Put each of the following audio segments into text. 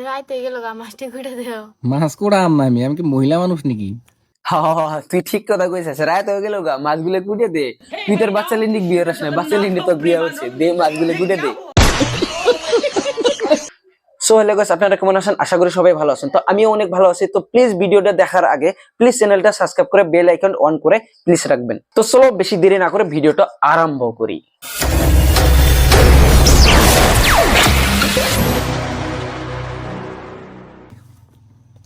রাইতে গেল গা মাছটি ঘুরে দেও। মাছ কোড়াম না আমি কি মহিলা মানুষ নাকি? তুই ঠিক কথা কইছিস, রাত হয়ে গেল গা, মাছগুলো কুটে দে। তুই তোর বাচ্চা লিন্ডিক বিয়ে হস না, বাচ্চা লিন্ডি তোর বিয়ে হচ্ছে, দে মাছগুলো কুটে দে। সো হ্যালো গাইস, আপনারা কেমন আছেন? আশা করি সবাই ভালো আছেন। তো আমিও অনেক ভালো আছি। তো প্লিজ ভিডিওটা দেখার আগে প্লিজ চ্যানেলটা সাবস্ক্রাইব করে বেল আইকন অন করে প্লিজ রাখবেন। তো চলো বেশি দেরি না করে ভিডিওটা আরম্ভ করি।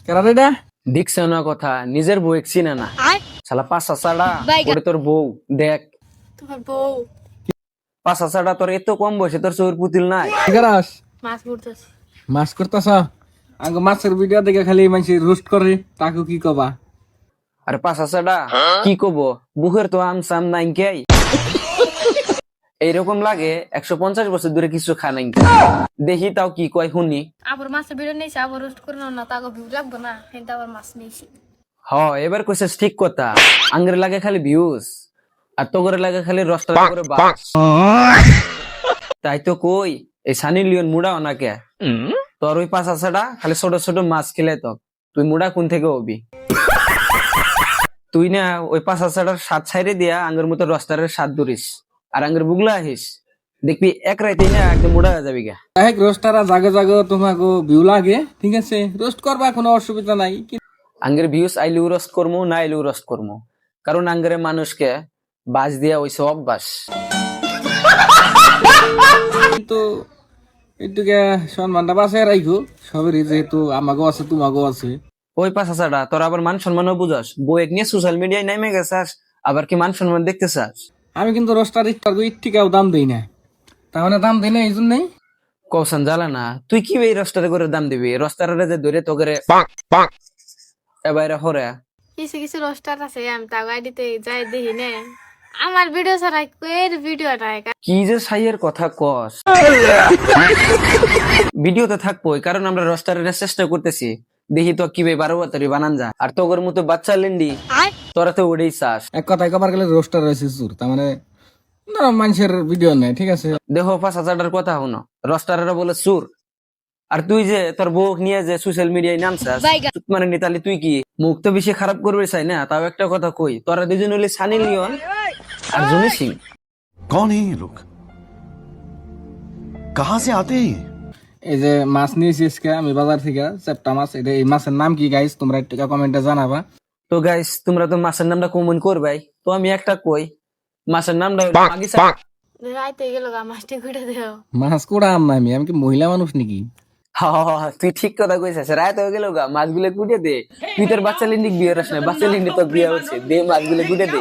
কেরা রেডা? দেখছ না কথা, নিজের বউ একছি না না শালা পাঁচ চাচাড়া ওরে তোর বউ দেখ। তোমার বউ পাঁচ চাচাড়া তোর এত কম বয়সে তোর চোর পুতিল নাই। কি করাস? মাছ ঘুরতেছে। মাছ করতাছ? আঙ্গ মাছের ভিডিও দেখে খালি মানুষ রোস্ট করে, তাকে কি কবা? আরে পাঁচ চাচাড়া কি কব, বুকের তো আম সাম নাই কে এইরকম লাগে 150 বছর ধরে কিছু খা নাই। দেখি তাও কি কয় শুনি। আবার মাছের ভিডিও নিয়েছি, আবার রোস্ট করে না, তাকে ভিউ লাগবে না, কিন্তু আবার মাছ নিয়েছি। এবার কইছিস ঠিক কথা, আঙ্গের লাগে খালি ভিউজ আর তো করে লাগে খালি রস্তা করে বাস। তাই তো কই এই সানি লিওন মুড়া ওনাকে, তোর ওই পাঁচ আছাটা খালি ছোট ছোট মাছ খেলে তো তুই মুড়া কোন থেকে হবি? তুই না ওই পাঁচ আছাটার স্বাদ ছাইরে দিয়া আঙ্গের মতো রস্তারের স্বাদ ধরিস আর আঙ্গের বুগলা আহিস, দেখবি এক রাইতেই না একদম মুড়া হয়ে যাবি গা। এক রোস্টারা জাগে জাগে তোমাকে ভিউ লাগে, ঠিক আছে, রোস্ট করবা, কোনো অসুবিধা নাই। আঙ্গের ভিউজ আইলেও রোস্ট করবো, না আইলেও রোস্ট করবো, কারণ আঙ্গের মানুষকে বাস দিয়া ওইসে অভ্যাস। কিন্তু এটুকে সম্মানটা বাসায় রাখো সবেরই, যেহেতু আমাকেও আছে তোমাকেও আছে। ওই পাঁচ হাজারটা তোর আবার মান সম্মানও বুঝাস, বউ এক নিয়ে সোশ্যাল মিডিয়ায় নামে গেছাস, আবার কি মান সম্মান দেখতে চাস? আমি কিন্তু রোস্টার ইটটিকাও দাম দিই না, তার মানে দাম দিই না এই জন্যই। কৌশান জ্বালা না, তুই কি এই রস্টারে করে দাম দিবি? রস্টারে যে ধরে তো করে এবার হরে কিছু কিছু রোস্টার আছে, আমি তা গাড়িতে যাই দেখি নে, আমার ভিডিও ছাড়া এর ভিডিও নাই। কি যে সাইয়ের কথা কস। ভিডিওতে থাকবোই, কারণ আমরা রস্টারের চেষ্টা করতেছি, দেখি তো কি ভাই 12 বাতারি বানান যা। আর তোর মতো বাচ্চা লেন্ডি তোরা তো ওটাই চাস। এক কথায় কবার গেলে রোস্টার রয়েছে চুর, তার মানে নরম মানুষের ভিডিও নেই, ঠিক আছে। দেখো 5,000টার কথা হনো, রস্টারেরা বলে সুর, আর তুই যে তোর বউ নিয়ে যে সোশ্যাল মিডিয়ায় নামছাস মানে নিতালি, তুই কি মুখ তো বেশি খারাপ করবে চাই না? তাও একটা কথা কই, তোরা দুজন হলে সানি লিওন আর জনি সিং। कौन है ये लोग? कहां से आते हैं ये? এই যে মাছ নিয়েছি আজকে আমি বাজার থেকে, চেপটা মাছ। এটা এই মাছের নাম কি গাইস, তোমরা একটু কমেন্টে জানাবা। তো গাইস তোমরা তো মাছের নামটা কমেন্ট করবাই, তো আমি একটা কই, মাছের নামটা হলো পাকিস্তান। রাইতে গেল গা মাছটি ঘুরে দেও। মাছ কোড়াম না আমি কি মহিলা মানুষ নাকি? তুই ঠিক কথা কইছিস, রাত হয়ে গেল গা, মাছগুলো কুটে দে। তুই তোর বাচ্চা লিন্ডিক বিয়ে হস না, বাচ্চা লিন্ডি তোর বিয়ে হচ্ছে, দে মাছগুলো কুটে দে।